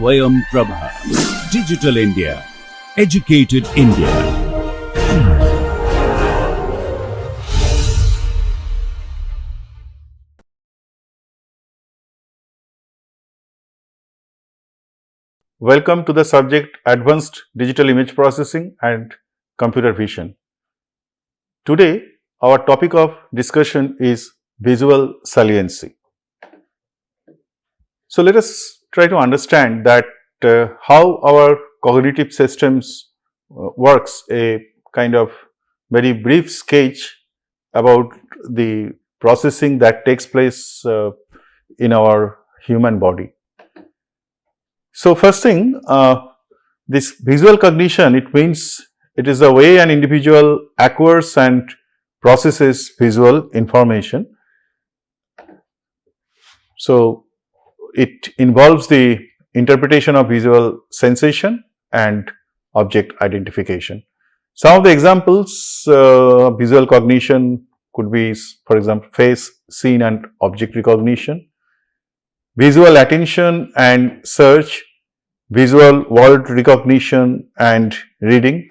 Swayam Prabha. Digital India. Educated India. Welcome to the subject Advanced Digital Image Processing and Computer Vision. Today, our topic of discussion is visual saliency. So, let us try to understand that how our cognitive systems works, a kind of very brief sketch about the processing that takes place in our human body. So, first thing, this visual cognition, it means it is the way an individual acquires and processes visual information. So, it involves the interpretation of visual sensation and object identification. Some of the examples of visual cognition could be, for example, face, scene and object recognition, visual attention and search, visual word recognition and reading,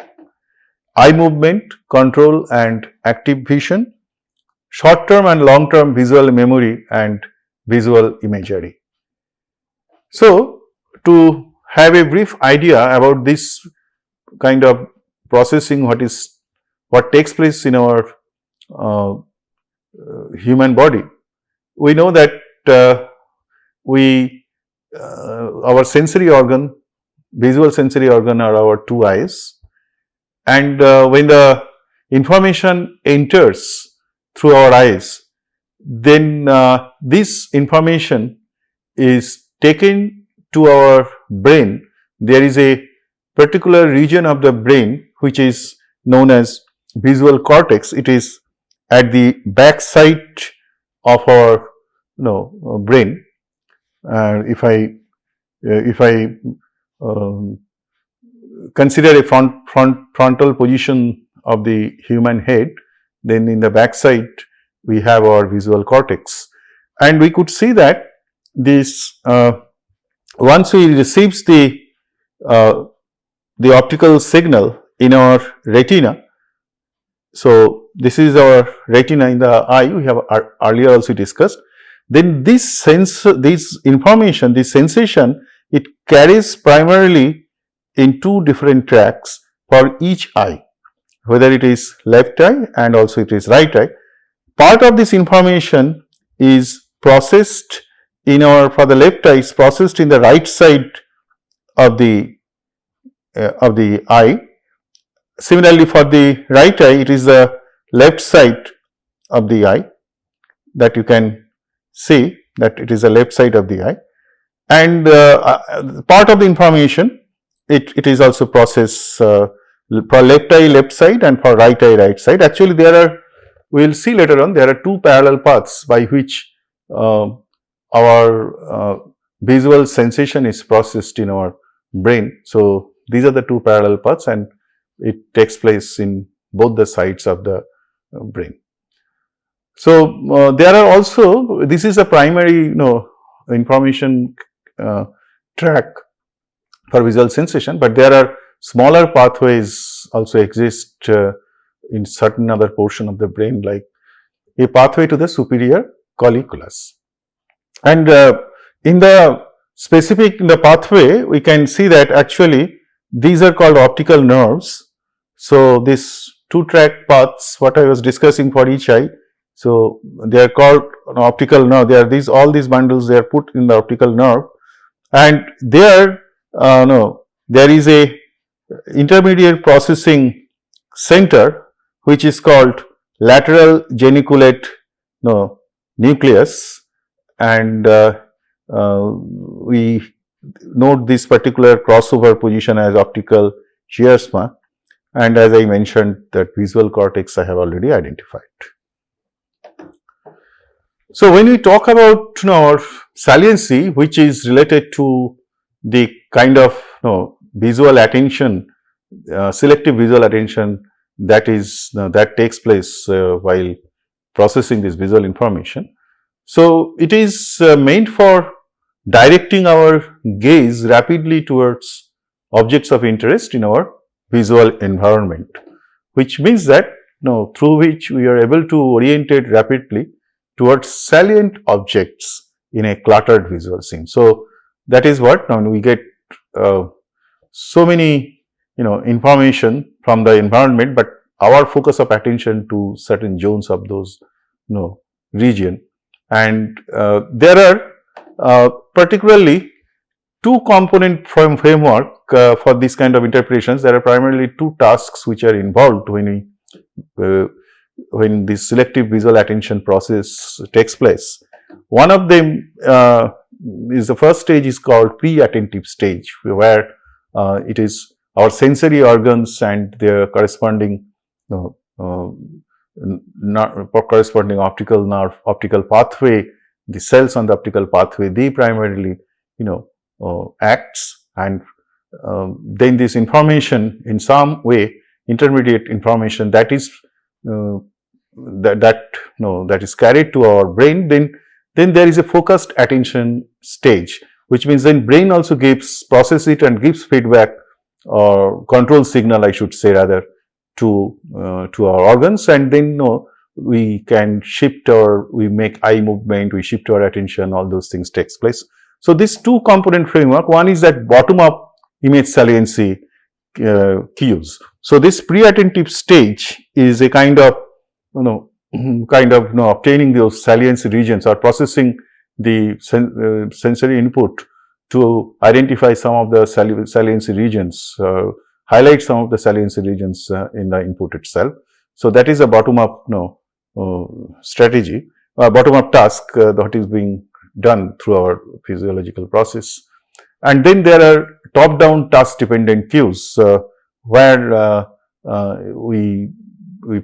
eye movement, control and active vision, short-term and long-term visual memory and visual imagery. So, to have a brief idea about this kind of processing, what takes place in our human body, we know that our sensory organ, visual sensory organ are our two eyes, and when the information enters through our eyes, then this information is taken to our brain. There is a particular region of the brain which is known as visual cortex. It is at the back side of our brain. If I consider a frontal position of the human head, then in the back side we have our visual cortex, and we could see that this once we receives the optical signal in our retina. So, this is our retina in the eye, we have earlier also discussed. Then this information, this sensation, it carries primarily in two different tracks for each eye, whether it is left eye and also it is right eye. Part of this information is processed for the left eye is processed in the right side of the eye. Similarly, for the right eye, it is the left side of the eye that you can see that it is the left side of the eye, and part of the information it is also processed for left eye left side and for right eye right side. Actually, we will see later on, there are two parallel paths by which our visual sensation is processed in our brain. So, these are the two parallel paths and it takes place in both the sides of the brain. So, there are also, this is a primary information track for visual sensation, but there are smaller pathways also exist in certain other portion of the brain, like a pathway to the superior colliculus. And in the pathway, we can see that actually these are called optical nerves. So, these two track paths, what I was discussing for each eye, so they are called optical nerve. All these bundles, they are put in the optical nerve, and there is a intermediate processing center which is called lateral geniculate nucleus, and we note this particular crossover position as optical chiasma, and as I mentioned, that visual cortex I have already identified. So, when we talk about our saliency, which is related to the kind of visual attention, selective visual attention that takes place while processing this visual information. So, it is meant for directing our gaze rapidly towards objects of interest in our visual environment, which means that through which we are able to orientate rapidly towards salient objects in a cluttered visual scene. So that is what now we get so many information from the environment, but our focus of attention to certain zones of those region, and there are particularly two component framework for this kind of interpretations. There are primarily two tasks which are involved when this selective visual attention process takes place. One of them is the first stage is called pre-attentive stage, where it is our sensory organs and their corresponding corresponding optical nerve, optical pathway, the cells on the optical pathway, they primarily acts, and then this information in some way, intermediate information that is that is carried to our brain, then there is a focused attention stage, which means then brain also processes it and gives feedback or control signal, I should say rather, to our organs, and then we can shift, or we make eye movement, we shift our attention, all those things takes place. So this two component framework, one is that bottom up image saliency cues. So this pre-attentive stage is a kind of obtaining those saliency regions or processing the sensory input to identify some of the saliency regions, highlight some of the saliency regions in the input itself. So that is a bottom-up strategy, bottom-up task that is being done through our physiological process. And then there are top-down task-dependent cues where we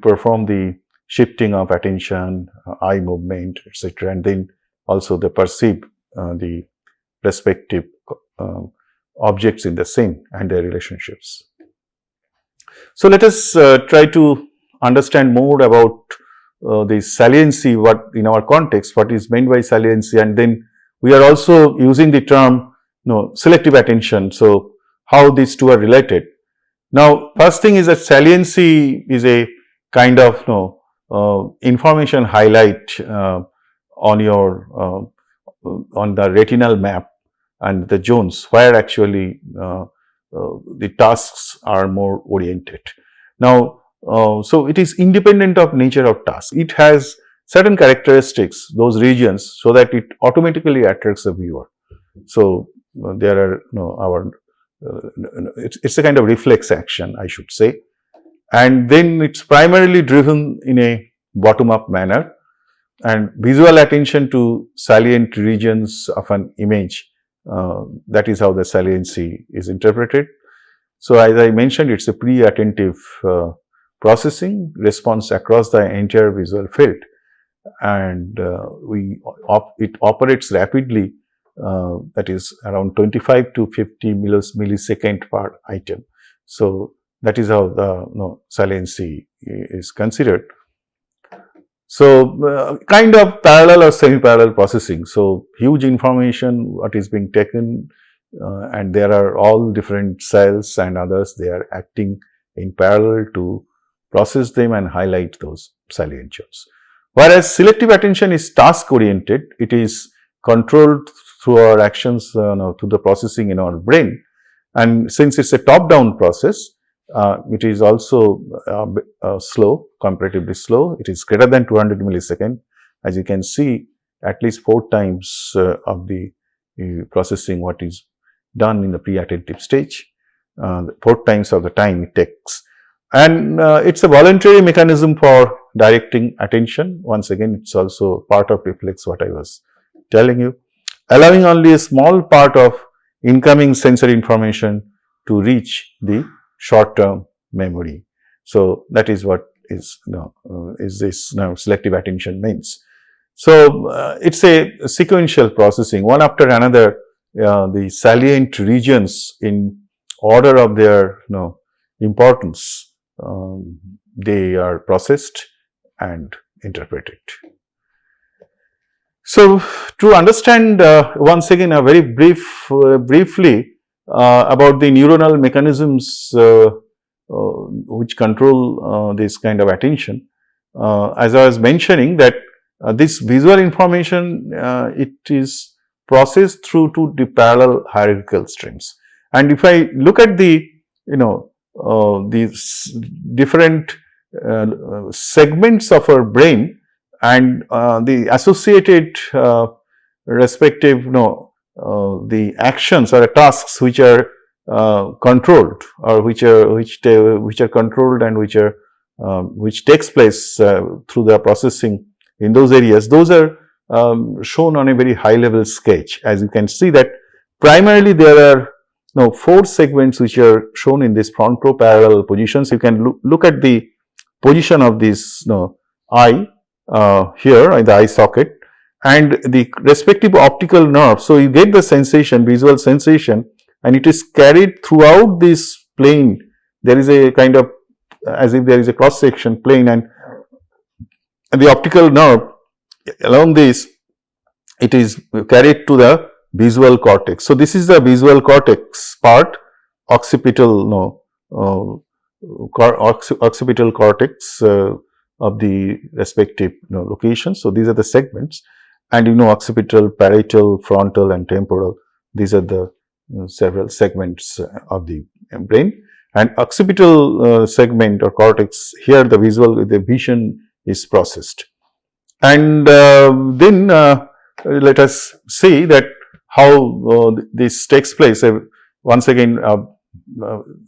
perform the shifting of attention, eye movement, etc., and then also the perceive the respective objects in the scene and their relationships. So let us try to understand more about the saliency, what in our context, what is meant by saliency, and then we are also using the term selective attention. So how these two are related. Now, first thing is that saliency is a kind of information highlight on your on the retinal map and the zones where actually the tasks are more oriented. Now, so it is independent of nature of task. It has certain characteristics, those regions, so that it automatically attracts the viewer. So there are it's a kind of reflex action, I should say, and then it's primarily driven in a bottom-up manner, and visual attention to salient regions of an image. That is how the saliency is interpreted. So as I mentioned, it's a pre-attentive processing response across the entire visual field, and it operates rapidly, that is around 25 to 50 millisecond per item. So that is how the saliency is considered. So kind of parallel or semi-parallel processing. So huge information what is being taken, and there are all different cells and others, they are acting in parallel to process them and highlight those salient zones. Whereas selective attention is task oriented, it is controlled through our actions to the processing in our brain, and since it's a top-down process, it is also slow, comparatively slow. It is greater than 200 millisecond. As you can see, at least 4 times of the processing what is done in the pre-attentive stage, 4 times of the time it takes. And it's a voluntary mechanism for directing attention. Once again, it's also part of reflex, what I was telling you, allowing only a small part of incoming sensory information to reach the short-term memory. So that is what is this selective attention means. So it's a sequential processing, one after another. The salient regions in order of their importance, they are processed and interpreted. So, to understand once again a very briefly about the neuronal mechanisms which control this kind of attention, as I was mentioning that this visual information it is processed through the parallel hierarchical streams. And if I look at the these different segments of our brain and the associated respective the actions or tasks which are controlled or which are controlled and which takes place through the processing in those areas, those are shown on a very high level sketch. As you can see that primarily there are 4 segments which are shown in this frontoparallel positions. You can look at the position of this eye here in the eye socket and the respective optical nerve. So, you get the sensation, visual sensation, and it is carried throughout this plane. There is a kind of as if there is a cross section plane, and the optical nerve along this, it is carried to the visual cortex. So, this is the visual cortex part, occipital occipital cortex of the respective locations. So, these are the segments, and occipital, parietal, frontal and temporal, these are the several segments of the brain. And occipital segment or cortex, here the vision is processed. And then let us see that how this takes place. Once again,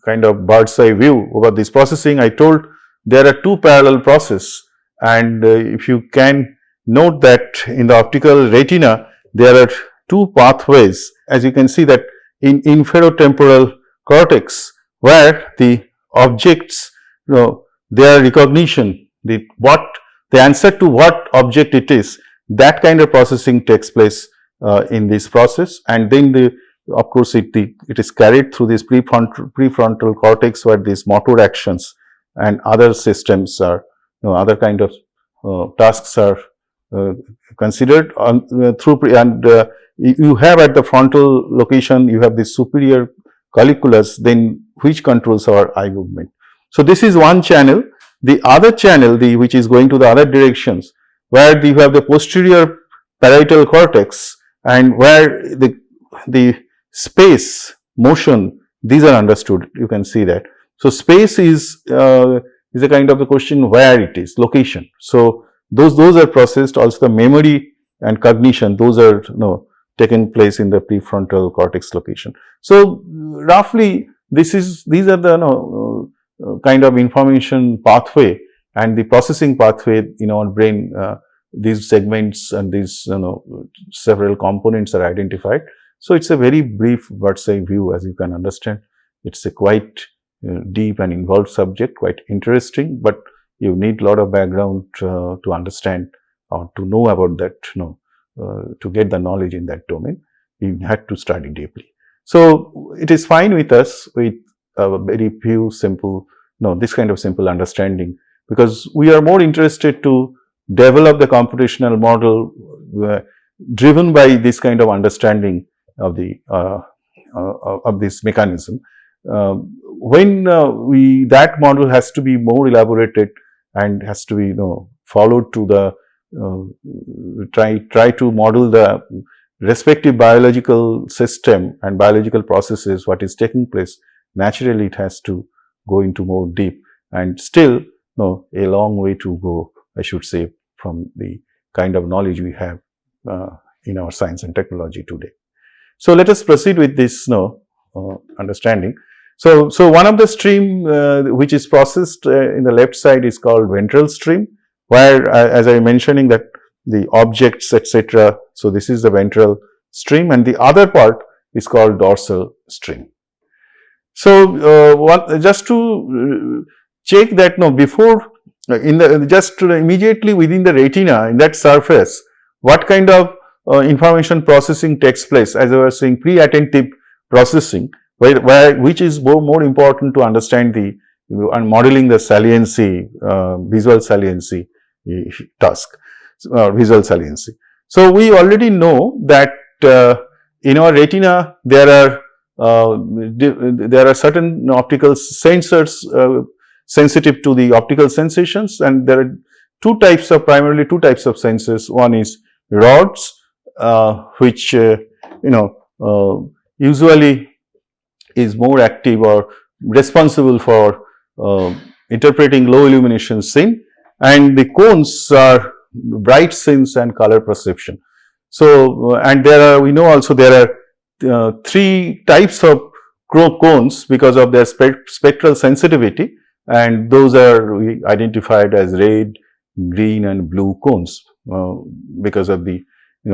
kind of bird's eye view over this processing. I told there are 2 parallel processes, and if you can note that in the optical retina there are 2 pathways, as you can see that in inferotemporal cortex, where the objects, their recognition, the answer to what object it is, that kind of processing takes place in this process. And then of course it is carried through this prefrontal cortex, where these motor actions and other systems are, other kind of tasks are considered through, and you have at the frontal location, you have the superior colliculus, then which controls our eye movement. So, this is one channel. The other channel, which is going to the other directions, where you have the posterior parietal cortex, and where the space, motion, these are understood. You can see that. So, space is a kind of the question where it is, location. So, those are processed. Also, the memory and cognition, those are taken place in the prefrontal cortex location. So, roughly these are the kind of information pathway and the processing pathway in our brain. These segments and these several components are identified. So, it's a very brief bird's eye view, as you can understand. It's a quite deep and involved subject, quite interesting, but you need a lot of background to understand or to know about that, to get the knowledge in that domain. You had to study deeply. So, it is fine with us with a very few simple, this kind of simple understanding, because we are more interested to develop the computational model driven by this kind of understanding of the of this mechanism. When that model has to be more elaborated and has to be followed to the try to model the respective biological system and biological processes, what is taking place, naturally it has to go into more deep, and still a long way to go, I should say, from the kind of knowledge we have in our science and technology today. So, let us proceed with this understanding. So, one of the stream which is processed in the left side is called ventral stream, where as I mentioning that the objects, etc. So, this is the ventral stream, and the other part is called dorsal stream. So, just to check that before just immediately within the retina, in that surface, what kind of information processing takes place, as I was saying, pre-attentive processing, which is more important to understand and modeling the saliency, visual saliency task, visual saliency. So we already know that in our retina there are certain optical sensors sensitive to the optical sensations, and there are primarily two types of sensors. One is rods, which usually is more active or responsible for interpreting low illumination scene, and the cones are bright scenes and color perception. So, and we know also there are three types of cones because of their spectral sensitivity, and those are identified as red, green and blue cones because of the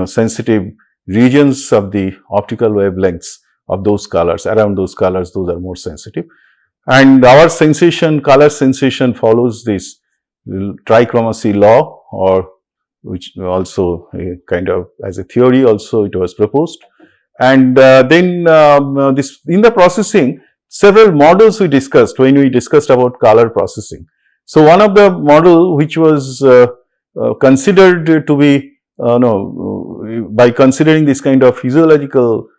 sensitive regions of the optical wavelengths of those colors. Around those colors, those are more sensitive. And our color sensation follows this trichromacy law, or which also kind of as a theory also it was proposed. And then in the processing, several models we discussed when we discussed about color processing. So one of the model which was considered to be by considering this kind of physiological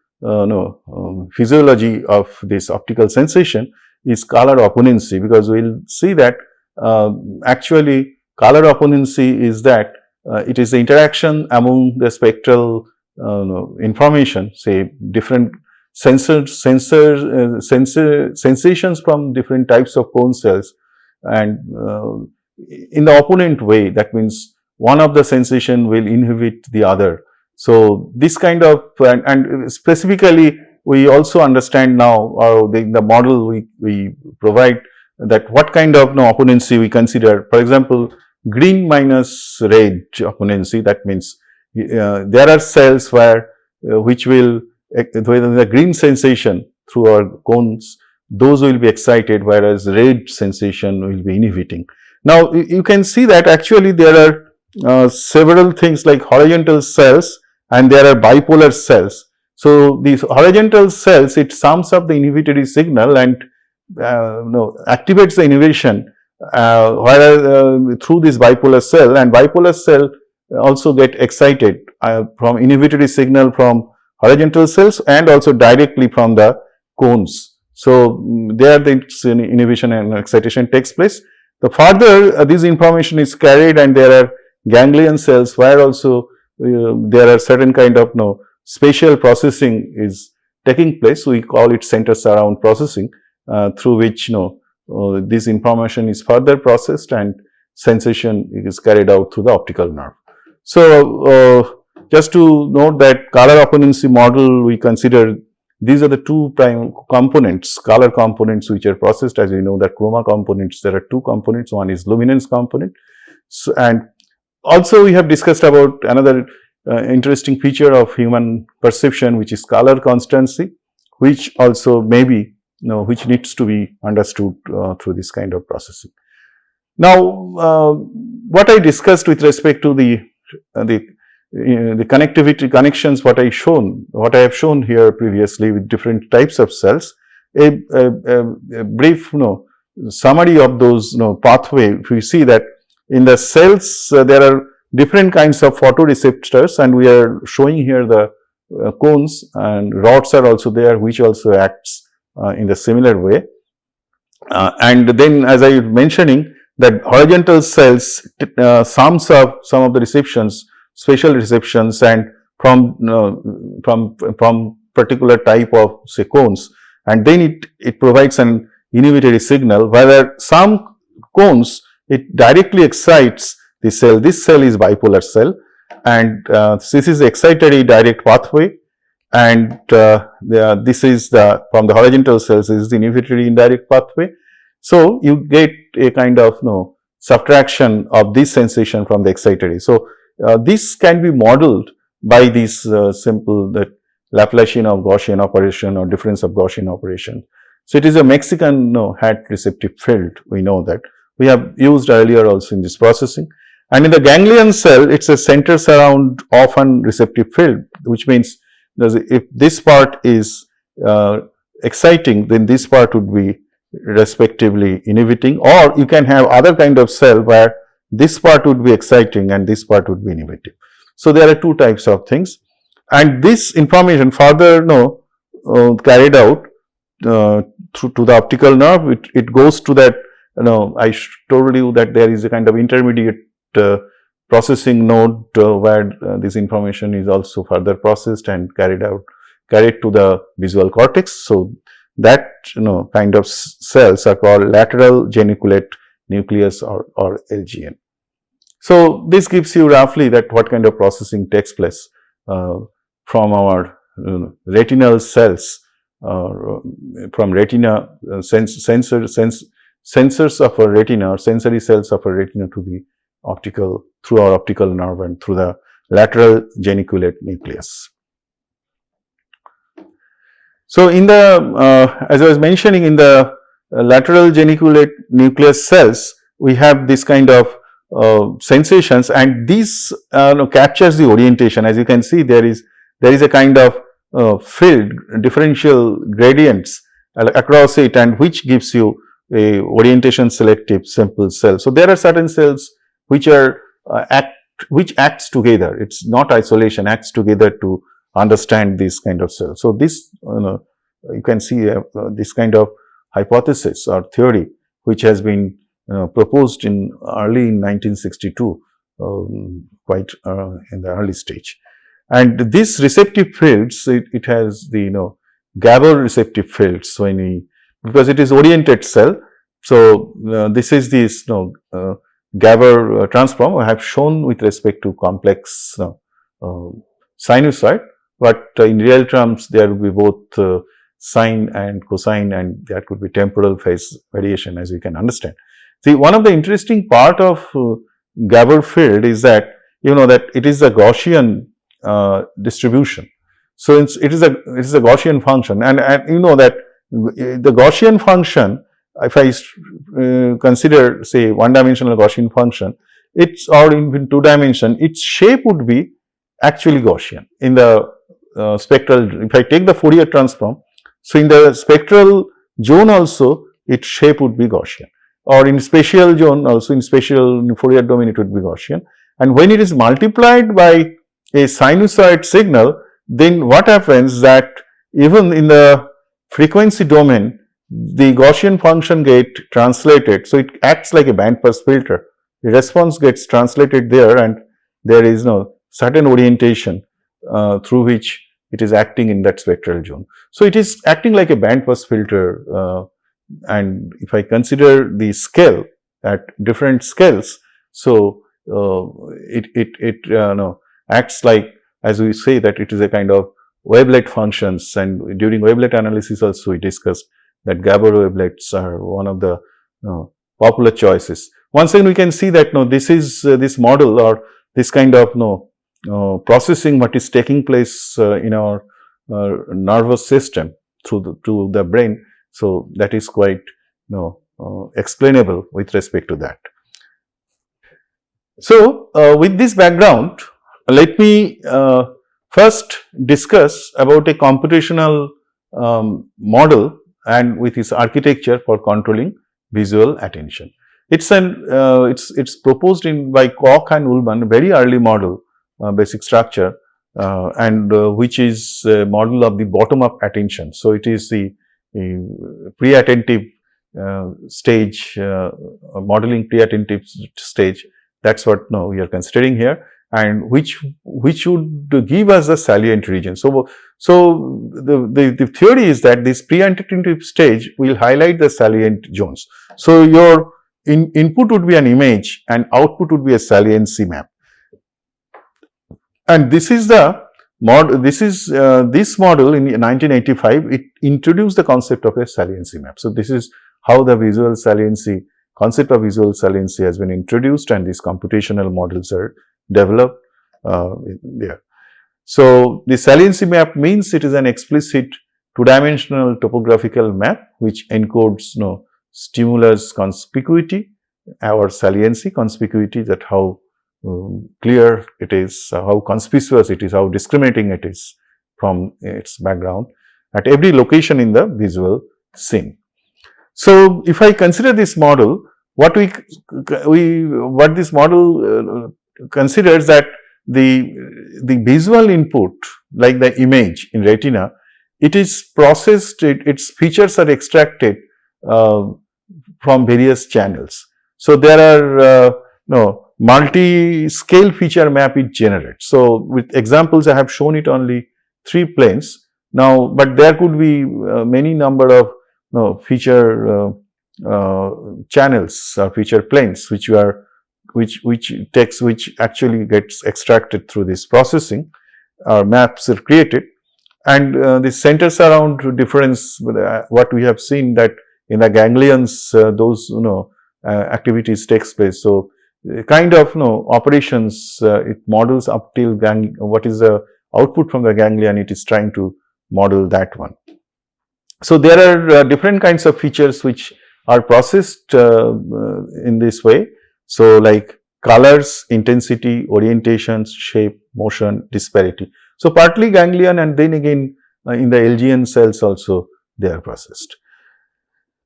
physiology of this optical sensation is color opponency, because we will see that actually color opponency is that it is the interaction among the spectral information, say different sensations from different types of cone cells, and in the opponent way, that means one of the sensation will inhibit the other. So this kind of, and specifically we also understand now, or the model we provide, that what kind of opponency we consider. For example, green minus red opponency, that means there are cells where which will, the green sensation through our cones, those will be excited, whereas red sensation will be inhibiting. Now you can see that actually there are several things like horizontal cells and there are bipolar cells. So these horizontal cells, it sums up the inhibitory signal and activates the inhibition through this bipolar cell, and bipolar cell also get excited from inhibitory signal from horizontal cells and also directly from the cones. So there the inhibition and excitation takes place. The further this information is carried, and there are ganglion cells where also there are certain kind of spatial processing is taking place. We call it center surround processing, through which this information is further processed and sensation is carried out through the optical nerve. So just to note that color opponency model, we consider these are the two prime components, color components, which are processed. As you know that chroma components, there are two components. One is luminance component. So, and also we have discussed about another interesting feature of human perception, which is color constancy, which also maybe which needs to be understood through this kind of processing. Now, what I discussed with respect to the connectivity connections, what I have shown here previously with different types of cells, a brief summary of those pathway. If we see that in the cells there are different kinds of photoreceptors, and we are showing here the cones, and rods are also there, which also acts in the similar way. And then, as I was mentioning, that horizontal cells sums up some of the receptions, spatial receptions, and from particular type of say cones, and then it provides an inhibitory signal, whether some cones it directly excites the cell. This cell is bipolar cell, and this is the excitatory direct pathway, and this is from the horizontal cells, this is the inhibitory indirect pathway. So you get a kind of subtraction of this sensation from the excitatory. So this can be modeled by this simple that Laplacian of Gaussian operation or difference of Gaussian operation. So it is a Mexican hat receptive field. We know that we have used earlier also in this processing. And in the ganglion cell, it's a center surround often receptive field, which means if this part is exciting, then this part would be respectively inhibiting, or you can have other kind of cell where this part would be exciting and this part would be inhibiting. So there are two types of things, and this information further carried out through to the optical nerve. It goes to that, I told you that there is a kind of intermediate processing node where this information is also further processed and carried to the visual cortex. So that kind of cells are called lateral geniculate nucleus or LGN. So this gives you roughly that what kind of processing takes place from our retinal cells, from retina sensors of a retina or sensory cells of a retina to the through our optical nerve and through the lateral geniculate nucleus. So in the as I was mentioning, in the lateral geniculate nucleus cells, we have this kind of sensations, and this captures the orientation. As you can see, there is a kind of field differential gradients across it, and which gives you a orientation selective simple cell. So there are certain cells which are which acts together. It's not isolation, acts together to understand this kind of cell. So this you can see this kind of hypothesis or theory which has been proposed in early in 1962, quite in the early stage. And this receptive fields, it has the GABAR receptive fields. So because it is oriented cell, so this is this GABAR transform I have shown with respect to complex sinusoid, but in real terms there will be both sine and cosine, and that could be temporal phase variation, as you can understand. See, one of the interesting part of GABAR field is that that it is a Gaussian distribution. So it is a Gaussian function, and that the Gaussian function, if I consider say one-dimensional Gaussian function, or in two dimension, its shape would be actually Gaussian in the spectral. If I take the Fourier transform, so in the spectral zone also its shape would be Gaussian, or in spatial zone also, in Fourier domain it would be Gaussian. And when it is multiplied by a sinusoid signal, then what happens that even in the frequency domain the Gaussian function get translated. So it acts like a bandpass filter. The response gets translated there, and there is certain orientation through which it is acting in that spectral zone. So it is acting like a bandpass filter, and if I consider the scale at different scales, so it acts like, as we say, that it is a kind of wavelet functions. And during wavelet analysis also we discussed that GABAR wavelets are one of the popular choices. Once again, we can see that this is this model or this kind of processing what is taking place in our nervous system through the brain. So that is quite explainable with respect to that. So with this background, let me first discuss about a computational model and with its architecture for controlling visual attention. It's proposed by Koch and Ullman, a very early model, basic structure, and which is a model of the bottom-up attention. So it is the pre-attentive stage, modeling pre-attentive stage. That's what we are considering here, and which would give us the salient region. So the theory is that this pre-attentive stage will highlight the salient zones. So your input would be an image and output would be a saliency map. And this is the this model in 1985. It introduced the concept of a saliency map. So this is how the visual saliency concept of visual saliency has been introduced, and these computational models are developed there. So the saliency map means it is an explicit two-dimensional topographical map which encodes stimulus conspicuity or saliency conspicuity, that how clear it is, how conspicuous it is, how discriminating it is from its background at every location in the visual scene. So if I consider this model, what this model considers that the visual input, like the image in retina, it is processed, its features are extracted from various channels. So there are multi-scale feature map it generates. So with examples, I have shown it only 3 planes now, but there could be many number of feature channels or feature planes which actually gets extracted through this processing. Maps are created, and this centers around difference. What we have seen that in the ganglions, those activities takes place. So kind of operations it models up till what is the output from the ganglion, it is trying to model that one. So there are different kinds of features which are processed in this way. So like colors, intensity, orientations, shape, motion, disparity. So partly ganglion, and then again in the LGN cells also they are processed.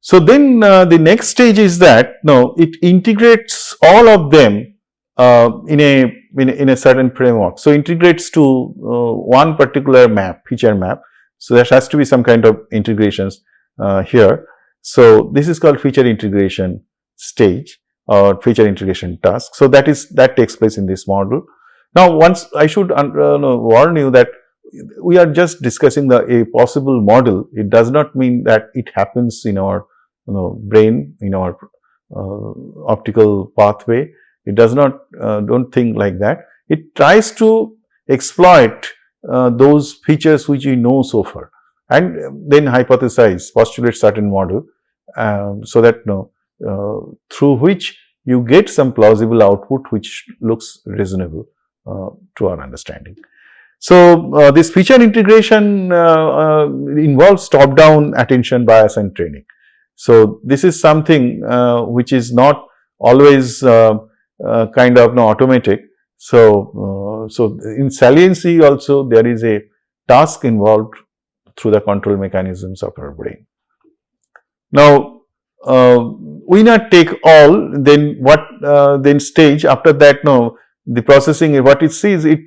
So then the next stage is that it integrates all of them in a certain framework. So integrates to one particular map, feature map. So there has to be some kind of integrations here. So this is called feature integration stage or feature integration task. So that takes place in this model. Now, once I should warn you that we are just discussing a possible model. It does not mean that it happens in our brain, in our optical pathway. It does not, don't think like that. It tries to exploit those features which we know so far, and then hypothesize, postulate certain model, so that through which you get some plausible output which looks reasonable to our understanding. So this feature integration involves top-down attention, bias and training. So this is something which is not always kind of automatic. So in saliency also there is a task involved through the control mechanisms of our brain. Now winner take all, then what then stage after that, the processing, what it sees, it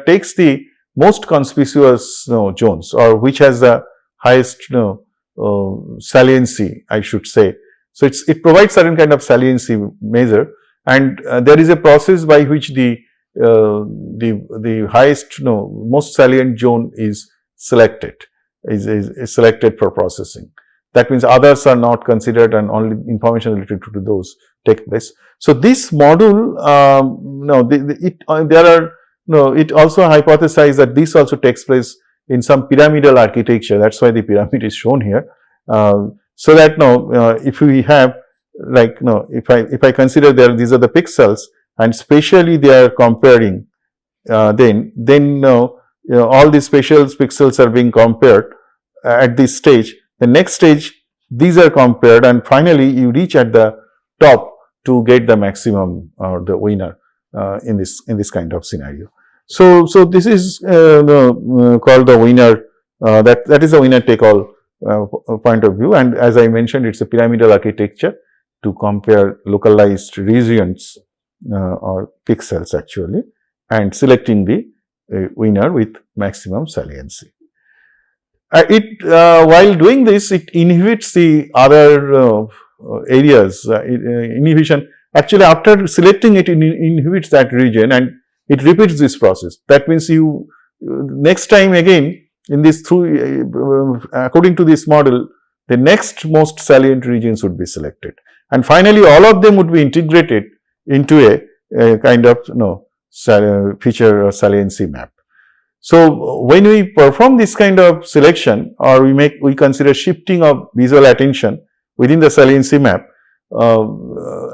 takes the most conspicuous zones, or which has the highest saliency, I should say. So it provides certain kind of saliency measure, and there is a process by which the highest most salient zone is selected, is selected for processing. That means others are not considered, and only information related to those take place. So this module, it also hypothesized that this also takes place in some pyramidal architecture. That's why the pyramid is shown here. So that if we have if I consider these are the pixels, and spatially they are comparing, then all these spatial pixels are being compared at this stage. The next stage, these are compared, and finally you reach at the top to get the maximum or the winner in this kind of scenario. So this is called the winner. That is the winner take all point of view, and as I mentioned, it's a pyramidal architecture to compare localized regions or pixels actually, and selecting the winner with maximum saliency. While doing this, it inhibits the other areas. Inhibition, actually after selecting it, inhibits that region, and it repeats this process. That means you next time again in this according to this model, the next most salient regions would be selected, and finally all of them would be integrated into a kind of feature or saliency map. So when we perform this kind of selection, or we consider shifting of visual attention within the saliency map,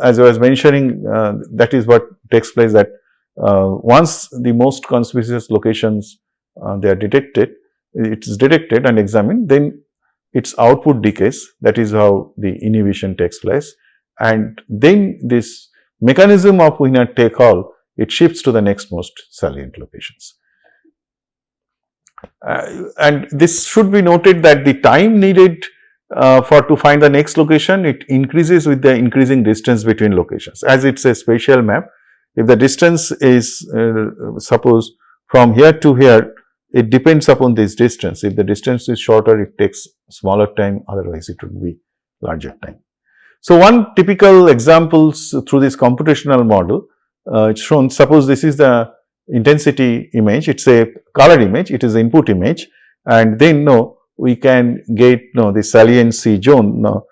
as I was mentioning, that is what takes place, that once the most conspicuous locations they are detected, it is detected and examined, then its output decays. That is how the inhibition takes place, and then this mechanism of winner take all, it shifts to the next most salient locations. And this should be noted that the time needed to find the next location, it increases with the increasing distance between locations. As it's a spatial map, if the distance is suppose from here to here, it depends upon this distance. If the distance is shorter, it takes smaller time, otherwise it would be larger time. So, one typical examples through this computational model, it's shown, suppose this is the intensity image, it's a color image, it is the input image, and then we can get the saliency zone. Now,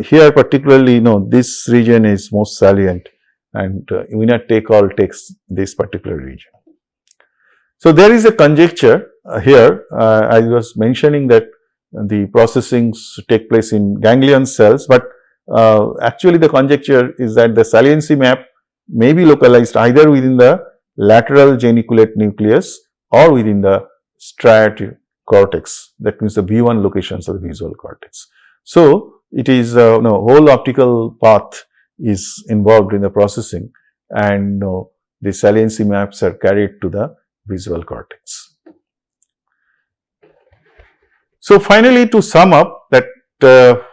here particularly this region is most salient, and winner take all takes this particular region. So, there is a conjecture here, I was mentioning that the processings take place in ganglion cells, but actually the conjecture is that the saliency map may be localized either within the lateral geniculate nucleus or within the striated cortex, that means the V1 locations of the visual cortex. So, it is whole optical path is involved in the processing, and the saliency maps are carried to the visual cortex. So, finally, to sum up that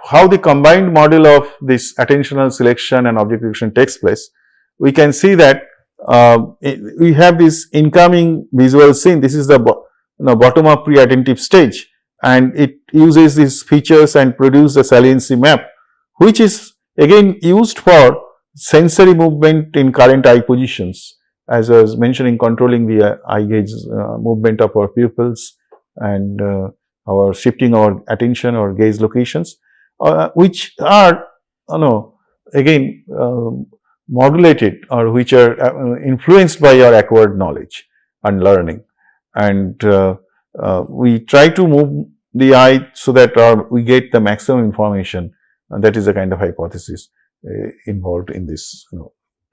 how the combined model of this attentional selection and objectification takes place, we can see that we have this incoming visual scene. This is the bottom up pre-attentive stage, and it uses these features and produce the saliency map, which is again used for sensory movement in current eye positions, as I was mentioning, controlling the eye gaze movement of our pupils and our shifting our attention or gaze locations, which are again modulated, or which are influenced by our acquired knowledge and learning, and we try to move the eye so that we get the maximum information, and that is the kind of hypothesis involved in this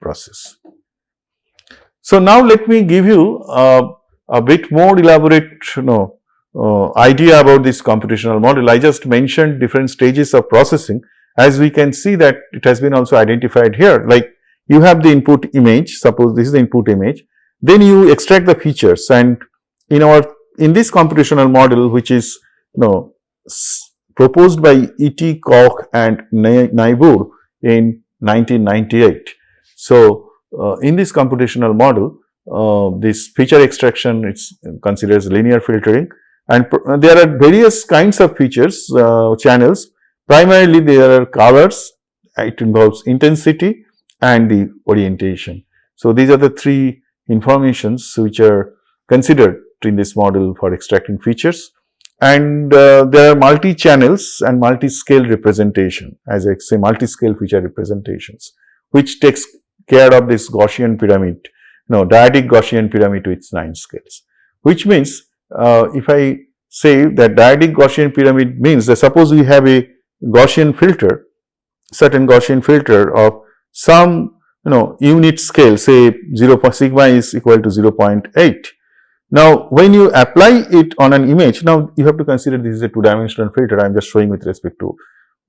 process. So, now let me give you a bit more elaborate idea about this computational model. I just mentioned different stages of processing. As we can see that it has been also identified here, like you have the input image, suppose this is the input image, then you extract the features, and in this computational model, which is proposed by E.T. Koch and Niebuhr in 1998. So, in this computational model, this feature extraction considers linear filtering, and there are various kinds of features channels. Primarily, there are colors, it involves intensity and the orientation. So, these are the three informations which are considered in this model for extracting features, and there are multi-channels and multi-scale representation, as I say, multi-scale feature representations, which takes care of this Gaussian pyramid, dyadic Gaussian pyramid with 9 scales, which means if I say that dyadic Gaussian pyramid means that suppose we have a Gaussian filter, certain Gaussian filter of some unit scale, say sigma is equal to 0.8. Now, when you apply it on an image, now you have to consider this is a 2-dimensional filter. I am just showing with respect to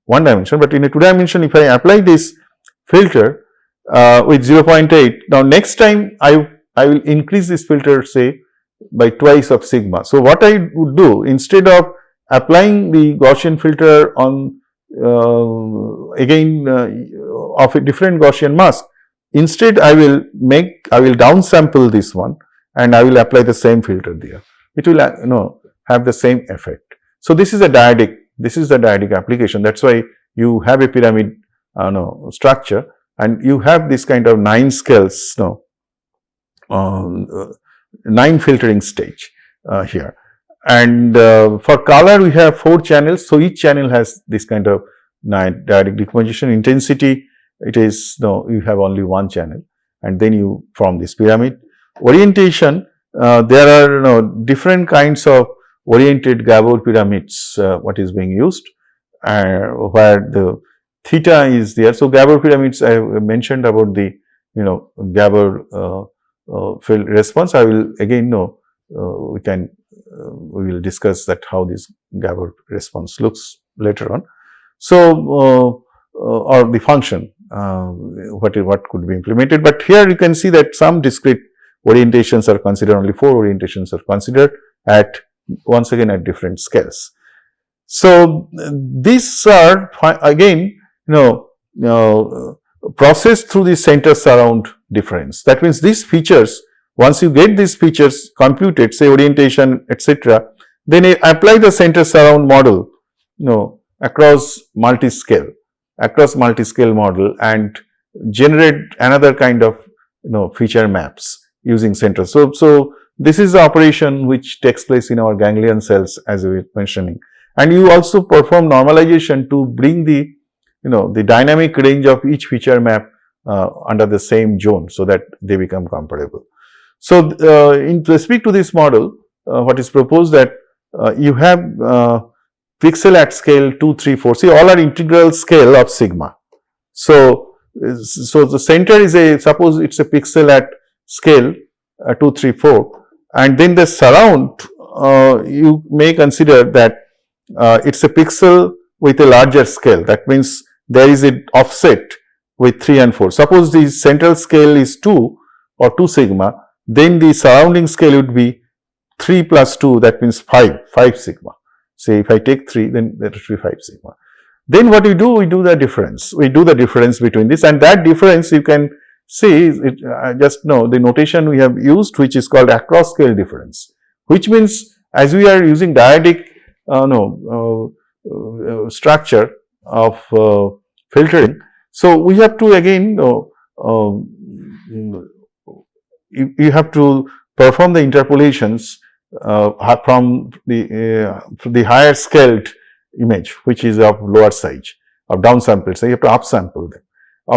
1 dimension, but in a 2 dimension, if I apply this filter with 0.8, now next time I will increase this filter, say by twice of sigma. So, what I would do, instead of applying the Gaussian filter on of a different Gaussian mask, instead I will downsample this one and I will apply the same filter there. It will have the same effect. So, this is a dyadic application. That is why you have a pyramid structure, and you have this kind of 9 scales, 9 filtering stage here. And for color, we have 4 channels. So, each channel has this kind of dyadic decomposition. Intensity, it is you have only 1 channel, and then you form this pyramid. Orientation, there are different kinds of oriented Gabor pyramids what is being used, where the theta is there. So, Gabor pyramids, I have mentioned about the Gabor field response. I will again we will discuss that how this Gabor response looks later on. So, or the function what could be implemented, but here you can see that some discrete orientations are considered, only 4 orientations are considered at once again at different scales. So, these are again processed through the center surround difference. That means these features, once you get these features computed, say orientation, etc., then you apply the center surround model, across multi-scale model, and generate another kind of feature maps using center. So this is the operation which takes place in our ganglion cells, as we were mentioning. And you also perform normalization to bring the the dynamic range of each feature map under the same zone, so that they become comparable. So in respect to this model, what is proposed that you have pixel at scale 2, 3, 4. See, all are integral scale of sigma. So the center is suppose it's a pixel at scale 2, 3, 4, and then the surround, you may consider that it's a pixel with a larger scale. That means there is an offset with 3 and 4. Suppose the central scale is 2 or 2 sigma, then the surrounding scale would be 3 plus 2, that means 5 sigma. Say if I take 3, then that should be 5 sigma. Then what we do the difference. We do the difference between this, and that difference you can see, just know the notation we have used, which is called across scale difference, which means as we are using dyadic structure of filtering, so we have to again you have to perform the interpolations from the higher scaled image, which is of lower size, of downsampled. So you have to upsample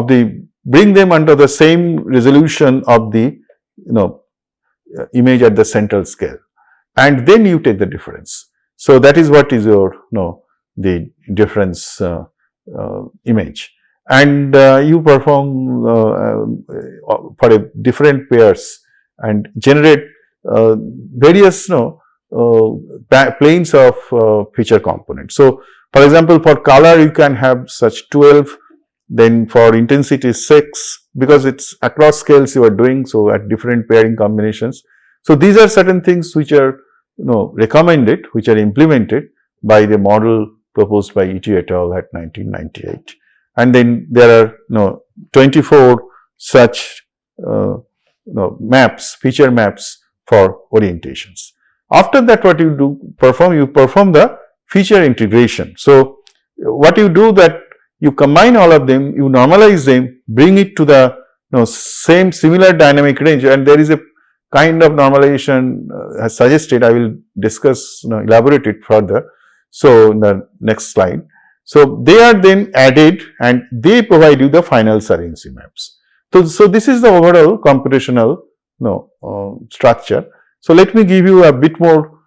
them, bring them under the same resolution of the image at the central scale, and then you take the difference. So that is what is your the difference image, and you perform for a different pairs and generate various planes of feature components. So for example, for color you can have such 12, then for intensity 6, because it's across scales you are doing, so at different pairing combinations. So these are certain things which are recommended, which are implemented by the model proposed by E.T. et al. At 1998. And then there are 24 such maps, feature maps for orientations. After that, what you do you perform the feature integration. So what you do that you combine all of them, you normalize them, bring it to the same similar dynamic range, and there is a kind of normalization as suggested. I will discuss, elaborate it further. So in the next slide. So they are then added and they provide you the final saliency maps. So this is the overall computational structure. So let me give you a bit more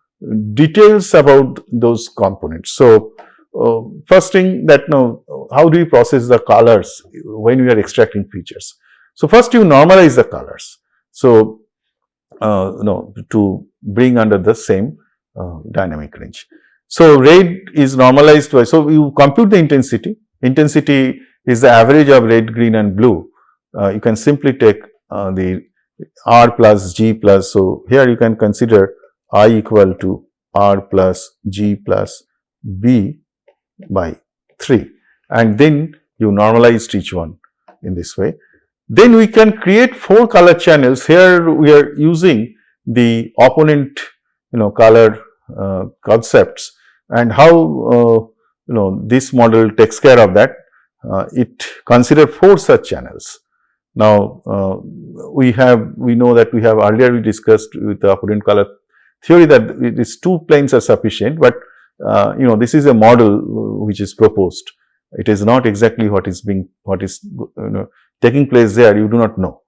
details about those components. So first thing that how do you process the colors when we are extracting features? So first you normalize the colors. So to bring under the same dynamic range. So red is normalized by, so you compute the intensity. Intensity is the average of red, green and blue. You can simply take the R plus G plus, so here you can consider I equal to R plus G plus B by 3, and then you normalized each one in this way. Then we can create 4 color channels. Here we are using the opponent color concepts, and how this model takes care of that. It consider 4 such channels. Now we know that we have earlier discussed with the opponent color theory that it is 2 planes are sufficient, but this is a model which is proposed. It is not exactly what is taking place there, you do not know.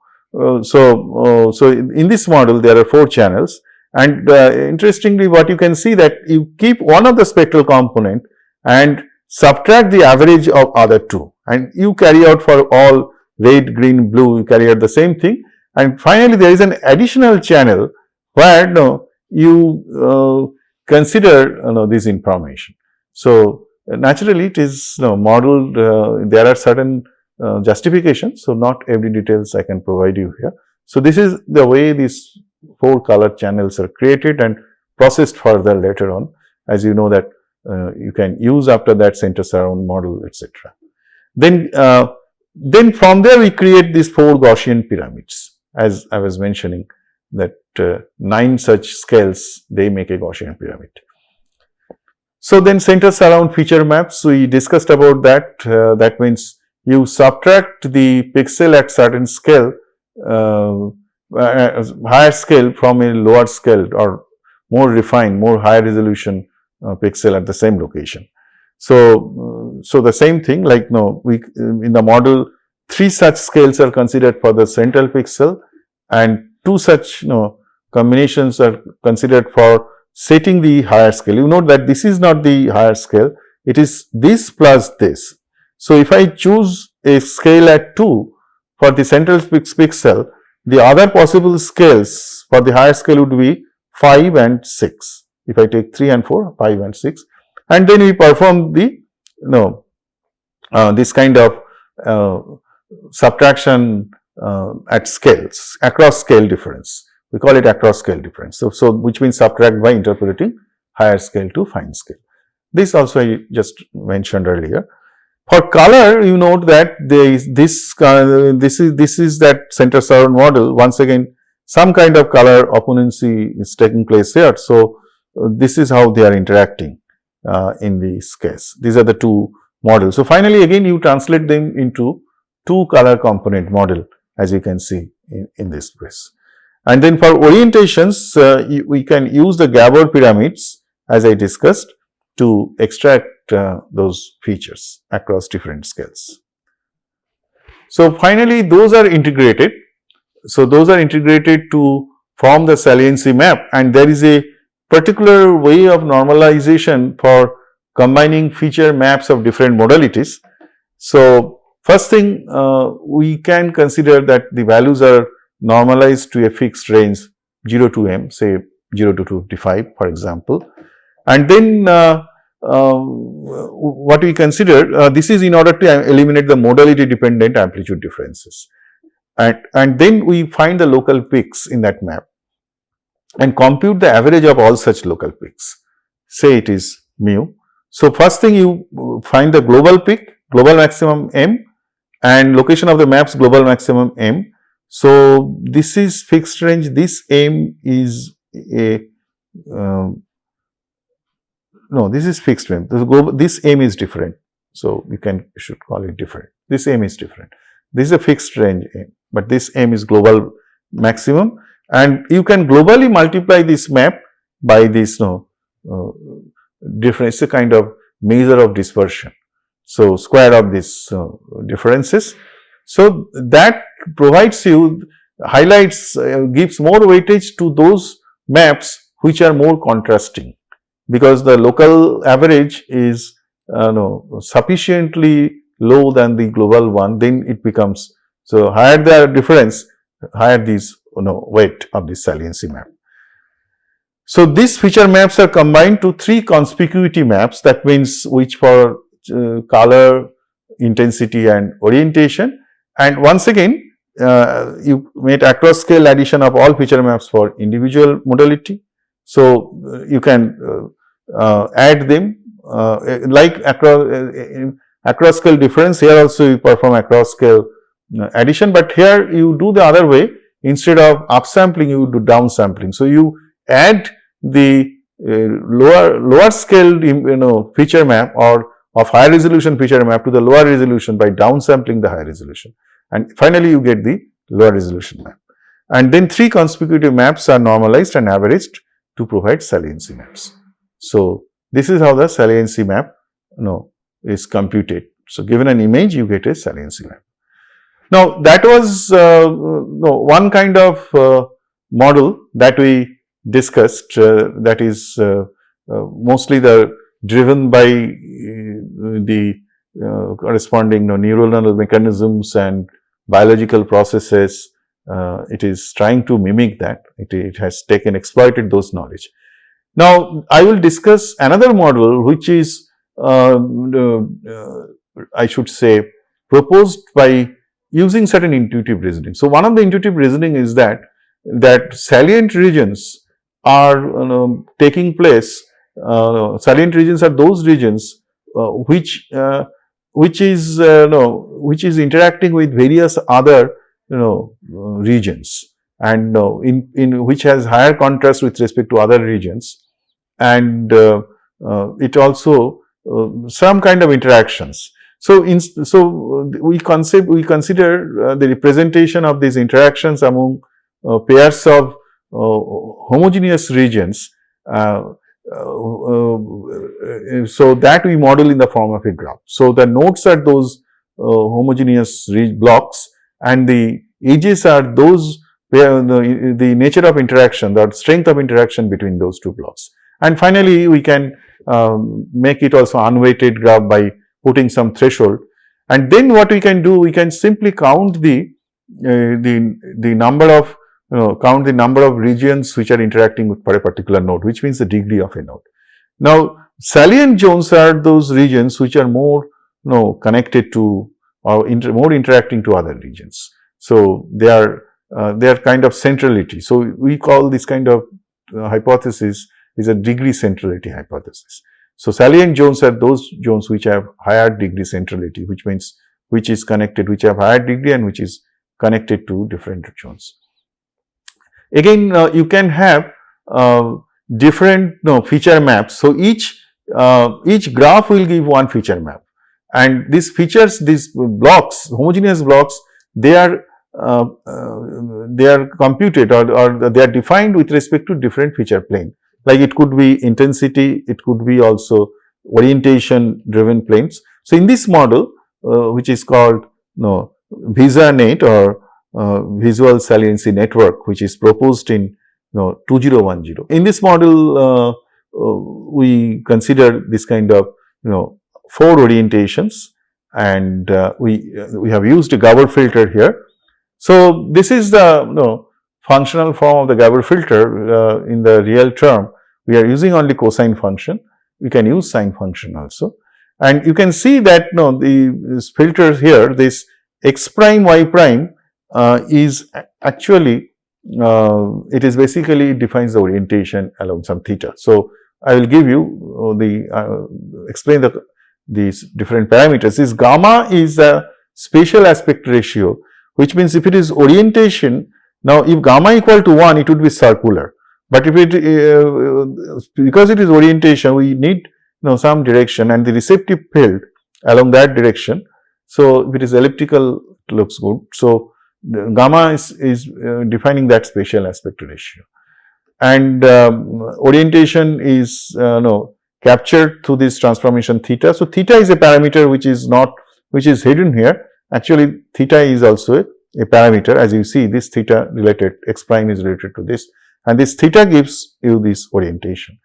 So in this model there are 4 channels, and interestingly what you can see that you keep one of the spectral component and subtract the average of other 2, and you carry out for all red, green, blue, you carry out the same thing, and finally there is an additional channel where you consider this information. So naturally it is modeled, there are certain justifications, so not every details I can provide you here. So this is the way these 4 color channels are created and processed further later on, as you know that you can use after that center surround model, etc. Then then from there we create these 4 Gaussian pyramids, as I was mentioning that 9 such scales, they make a Gaussian pyramid. So then centers around feature maps, we discussed about that. That means you subtract the pixel at certain scale, higher scale from a lower scale or more refined, more high resolution pixel at the same location. So, so the same thing, like we in the model 3 such scales are considered for the central pixel and 2 such combinations are considered for setting the higher scale. You note that this is not the higher scale, it is this plus this. So if I choose a scale at 2 for the central pixel, the other possible scales for the higher scale would be 5 and 6. If I take 3 and 4, 5 and 6, and then we perform the this kind of subtraction at scales, across scale difference. We call it across scale difference. So which means subtract by interpolating higher scale to fine scale. This also I just mentioned earlier. For color, you note that this is that center surround model. Once again, some kind of color opponency is taking place here. So this is how they are interacting in this case. These are the 2 models. So finally, again you translate them into 2 color component model, as you can see in this place. And then for orientations, we can use the Gabor pyramids, as I discussed, to extract those features across different scales. So finally, those are integrated. So those are integrated to form the saliency map, and there is a particular way of normalization for combining feature maps of different modalities. So first thing, we can consider that the values are normalized to a fixed range 0 to m, say 0 to 255 for example, and then what we consider, this is in order to eliminate the modality dependent amplitude differences, and then we find the local peaks in that map and compute the average of all such local peaks, say it is mu. So first thing, you find the global peak, global maximum m, and location of the maps global maximum m. So this is fixed range, this m is a no, this is fixed range. This m is different, so you should call it different. This m is different. This is a fixed range m, but this m is global maximum, and you can globally multiply this map by this difference, a kind of measure of dispersion. So square of these differences. So that provides you, highlights, gives more weightage to those maps which are more contrasting, because the local average is sufficiently low than the global one, then it becomes, so higher the difference, higher these weight of this saliency map. So these feature maps are combined to 3 conspicuity maps, that means which for color, intensity and orientation. And once again, you made across scale addition of all feature maps for individual modality. So you can add them like across scale difference. Here also you perform across scale addition, but here you do the other way. Instead of upsampling, you do downsampling. So you add the lower scale feature map or of higher resolution feature map to the lower resolution by downsampling the higher resolution, and finally you get the lower resolution map. And then 3 conspicutive maps are normalized and averaged to provide saliency maps. So this is how the saliency map is computed. So given an image, you get a saliency map. Now that was one kind of model that we discussed, that is mostly driven by the corresponding neuronal mechanisms and biological processes. It is trying to mimic that. It has exploited those knowledge. Now I will discuss another model which is I should say proposed by using certain intuitive reasoning. So one of the intuitive reasoning is that salient regions are taking place. Salient regions are those regions which which is which is interacting with various other regions, and in which has higher contrast with respect to other regions, and it also some kind of interactions. So we consider the representation of these interactions among pairs of homogeneous regions, so that we model in the form of a graph. So the nodes are those homogeneous blocks, and the edges are those where the nature of interaction, the strength of interaction between those two blocks. And finally, we can make it also unweighted graph by putting some threshold. And then what we can do, we can simply count the number of count the number of regions which are interacting with for a particular node, which means the degree of a node. Now, salient zones are those regions which are more connected to or more interacting to other regions. So they are kind of centrality. So we call this kind of hypothesis is a degree centrality hypothesis. So salient zones are those zones which have higher degree centrality, which means which is connected, which have higher degree and which is connected to different zones. Again, you can have different feature maps. So each graph will give one feature map, and these features, these blocks, homogeneous blocks, they are computed or they are defined with respect to different feature plane. Like it could be intensity, it could be also orientation driven planes. So in this model, which is called VISA-NET or Visual Saliency Network, which is proposed in 2010. In this model, we consider this kind of 4 orientations, and we have used a Gabor filter here. So this is the functional form of the Gabor filter. In the real term, we are using only cosine function. We can use sine function also, and you can see that these filters here, this x prime y prime is actually it is basically defines the orientation along some theta. So I will give you explain these different parameters. This gamma is a spatial aspect ratio, which means if it is orientation, now if gamma equal to 1, it would be circular. But if it because it is orientation, we need some direction and the receptive field along that direction. So if it is elliptical, it looks good. So the gamma is defining that spatial aspect ratio, and orientation is captured through this transformation theta. So theta is a parameter which is hidden here. Actually, theta is also a parameter. As you see, this theta related, x prime is related to this, and this theta gives you this orientation.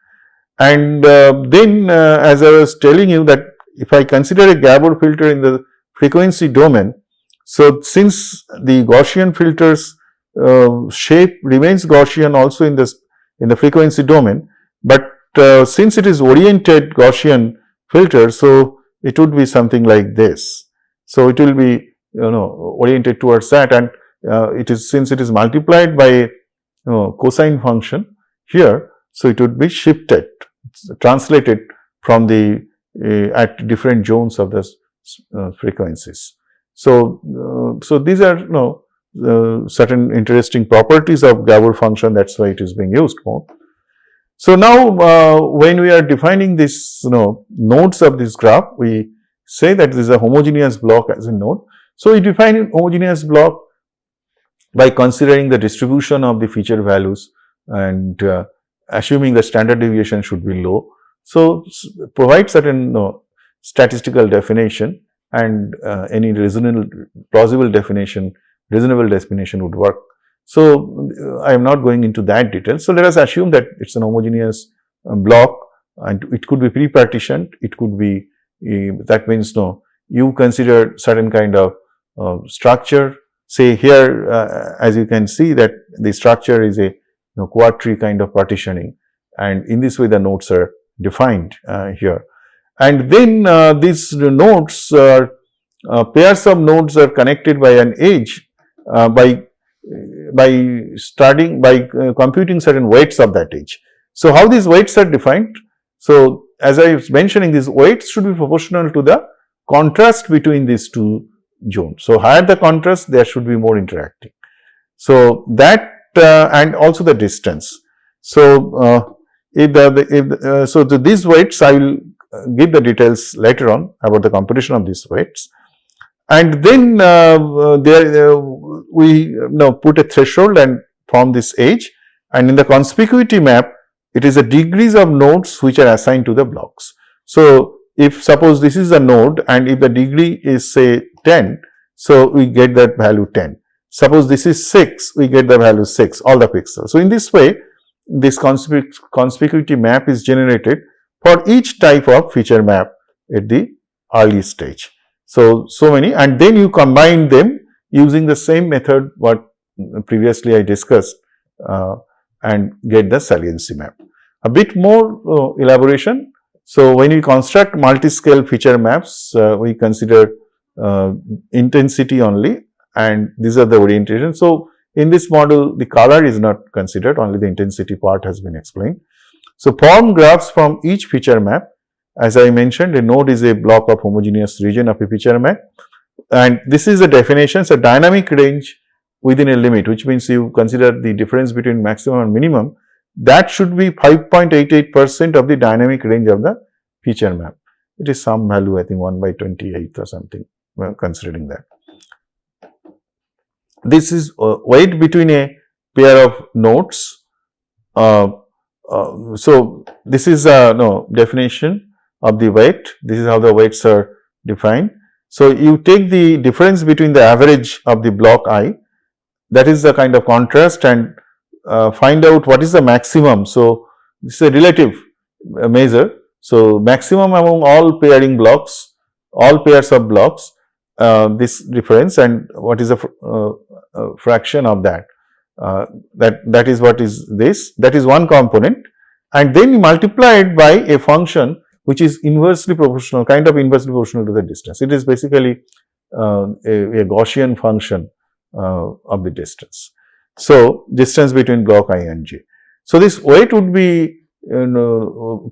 And then as I was telling you that if I consider a Gabor filter in the frequency domain, so since the Gaussian filter's shape remains Gaussian also in the frequency domain, but since it is oriented Gaussian filter, so it would be something like this. So it will be oriented towards that, and it is, since it is multiplied by cosine function here, so it would be shifted, translated from the at different zones of the frequencies. So these are certain interesting properties of Gabor function. That's why it is being used more. So now when we are defining this nodes of this graph, we say that this is a homogeneous block as a node. So we define a homogeneous block by considering the distribution of the feature values and assuming the standard deviation should be low. So provide certain statistical definition, and any reasonable plausible definition, reasonable definition would work. So I am not going into that detail. So let us assume that it's an homogeneous block, and it could be pre-partitioned. It could be that means you consider certain kind of structure. Say here, as you can see that the structure is a quad-tree kind of partitioning, and in this way the nodes are defined here. And then these nodes are pairs of nodes are connected by an edge by computing certain weights of that edge. So how these weights are defined? So as I was mentioning, these weights should be proportional to the contrast between these two zones. So, higher the contrast, there should be more interacting. So, that and also the distance. So, so these weights, I will give the details later on about the computation of these weights. And then we put a threshold and form this edge, and in the conspicuity map, it is the degrees of nodes which are assigned to the blocks. So, if suppose this is a node and if the degree is say 10, so we get that value 10. Suppose this is 6, we get the value 6, all the pixels. So, in this way, this conspicuity map is generated for each type of feature map at the early stage. So, so many, and then you combine them using the same method what previously I discussed and get the saliency map. A bit more elaboration. So, when we construct multi-scale feature maps, we consider intensity only, and these are the orientation. So, in this model, the color is not considered, only the intensity part has been explained. So, form graphs from each feature map. As I mentioned, a node is a block of homogeneous region of a feature map, and this is the definition. So, dynamic range within a limit, which means you consider the difference between maximum and minimum, that should be 5.88% of the dynamic range of the feature map. It is some value, I think 1/28 or something, considering that. This is weight between a pair of nodes. So, this is definition of the weight. This is how the weights are defined. So, you take the difference between the average of the block I, that is the kind of contrast, and find out what is the maximum. So, this is a relative measure. So, maximum among all pairing blocks, all pairs of blocks, this difference, and what is the fraction of that. That is what is this. That is one component, and then you multiply it by a function which is inversely proportional, kind of inversely proportional to the distance. It is basically a Gaussian function of the distance. So, distance between block I and j. So, this weight would be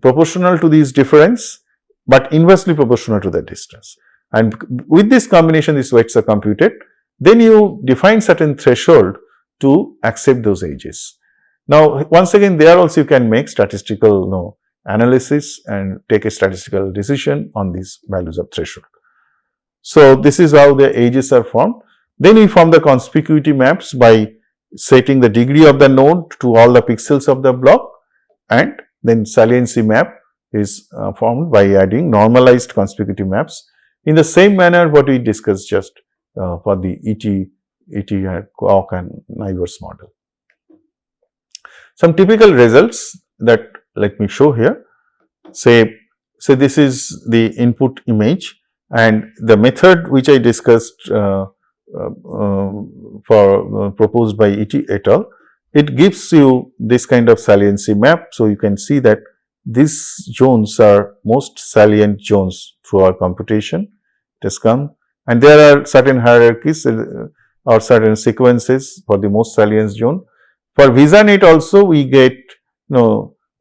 proportional to this difference, but inversely proportional to the distance. And with this combination, these weights are computed. Then you define certain threshold to accept those edges. Now, once again, there also you can make statistical analysis and take a statistical decision on these values of threshold. So, this is how the edges are formed. Then we form the conspicuity maps by setting the degree of the node to all the pixels of the block, and then saliency map is formed by adding normalized conspicuity maps in the same manner what we discussed just for the ET Koch and Neighbors model. Some typical results that let me show here. Say this is the input image, and the method which I discussed proposed by ET et al. It gives you this kind of saliency map. So, you can see that these zones are most salient zones through our computation. It has come, and there are certain hierarchies or certain sequences for the most salient zone. For VisaNet also we get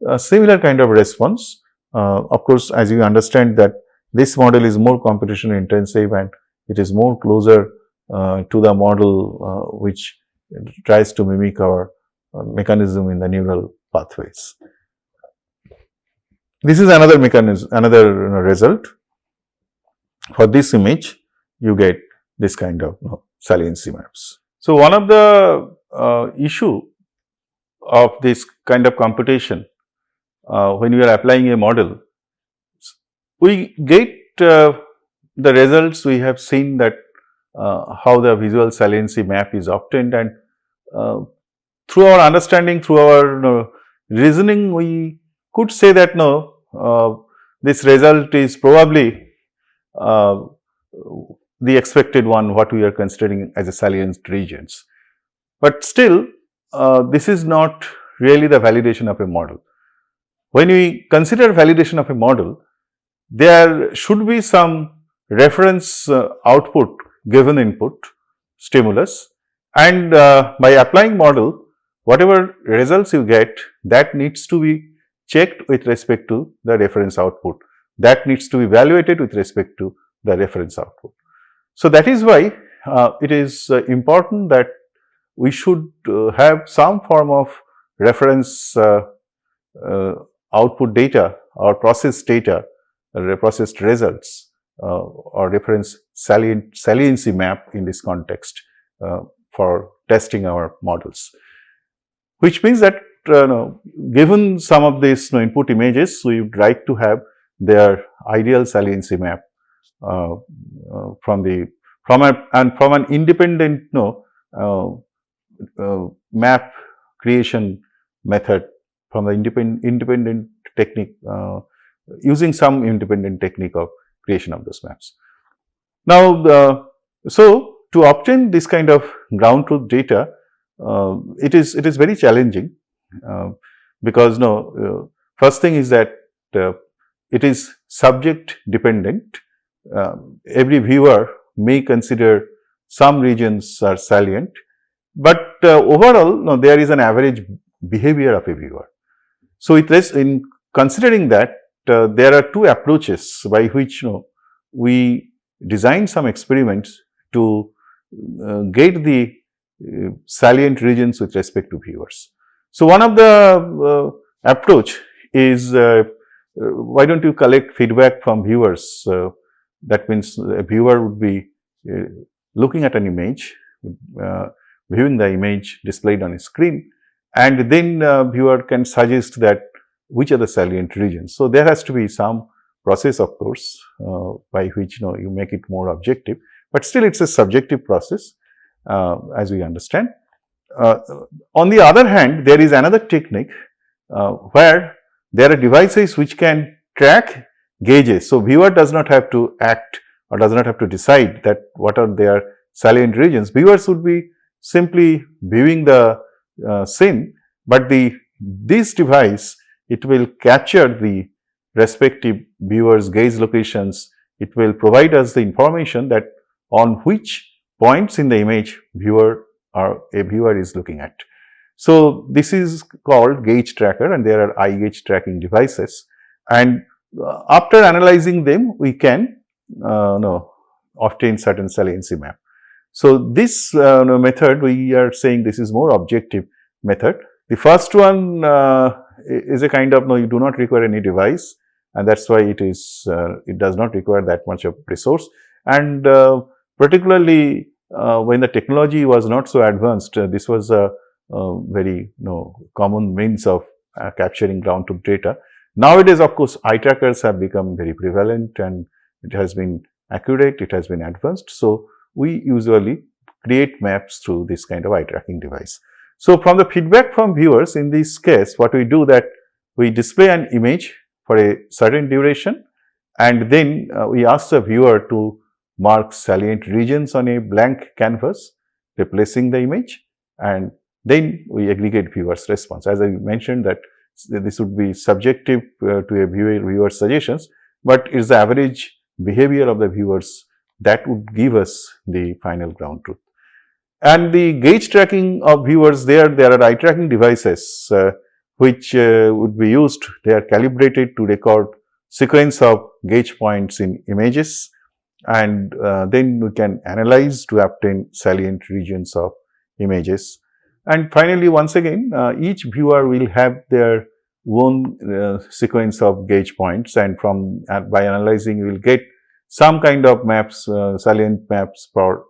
a similar kind of response. Of course, as you understand that this model is more computation intensive and it is more closer to the model which tries to mimic our mechanism in the neural pathways. This is another mechanism, another result. For this image, you get this kind of saliency maps. So, one of the issue of this kind of computation when we are applying a model, we get the results. We have seen that how the visual saliency map is obtained, and through our understanding, through our reasoning, we could say that this result is probably the expected one what we are considering as a salient regions. But still this is not really the validation of a model. When we consider validation of a model, there should be some reference output given input stimulus, and by applying model, whatever results you get, that needs to be checked with respect to the reference output, that needs to be evaluated with respect to the reference output. So that is why it is important that we should have some form of reference output data or processed data, processed results, or reference saliency map in this context for testing our models. Which means that given some of these input images, we would like to have their ideal saliency map from an independent map creation method, from the independent technique, using some independent technique of creation of those maps. Now, so to obtain this kind of ground truth data, it is very challenging because first thing is that it is subject dependent. Every viewer may consider some regions are salient, but overall there is an average behavior of a viewer. So in considering that, there are two approaches by which we design some experiments to get the salient regions with respect to viewers. So one of the approach is why don't you collect feedback from viewers? That means a viewer would be looking at an image, viewing the image displayed on a screen, and then viewer can suggest that which are the salient regions. So there has to be some process, of course, by which you make it more objective, but still it's a subjective process, as we understand. On the other hand, there is another technique where there are devices which can track gauges. So viewer does not have to act or does not have to decide that what are their salient regions. Viewers would be simply viewing the scene, but this device, it will capture the respective viewer's gaze locations. It will provide us the information that on which points in the image a viewer is looking at. So this is called gauge tracker, and there are eye gauge tracking devices, and after analyzing them we can obtain certain saliency map. So this method, we are saying this is more objective method. The first one is a kind of you do not require any device, and that's why it does not require that much of resource, and particularly when the technology was not so advanced, this was a very common means of capturing ground truth data. Nowadays, of course, eye trackers have become very prevalent, and it has been accurate, it has been advanced. So we usually create maps through this kind of eye tracking device. So from the feedback from viewers, in this case, what we do that we display an image for a certain duration, and then we ask the viewer to mark salient regions on a blank canvas, replacing the image, and then we aggregate viewers' response. As I mentioned that this would be subjective to a viewer's suggestions, but it's the average behavior of the viewers that would give us the final ground truth. And the gauge tracking of viewers, there are eye tracking devices which would be used. They are calibrated to record sequence of gauge points in images, and then we can analyze to obtain salient regions of images. And finally, once again, each viewer will have their own sequence of gauge points, and by analyzing you will get some kind of maps, salient maps for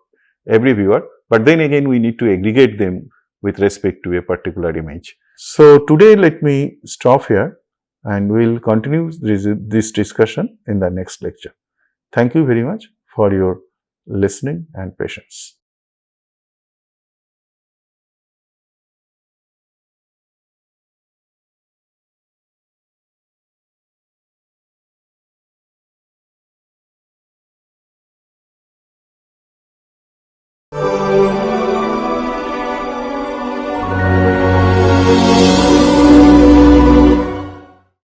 every viewer, but then again we need to aggregate them with respect to a particular image. So today let me stop here, and we will continue this discussion in the next lecture. Thank you very much for your listening and patience.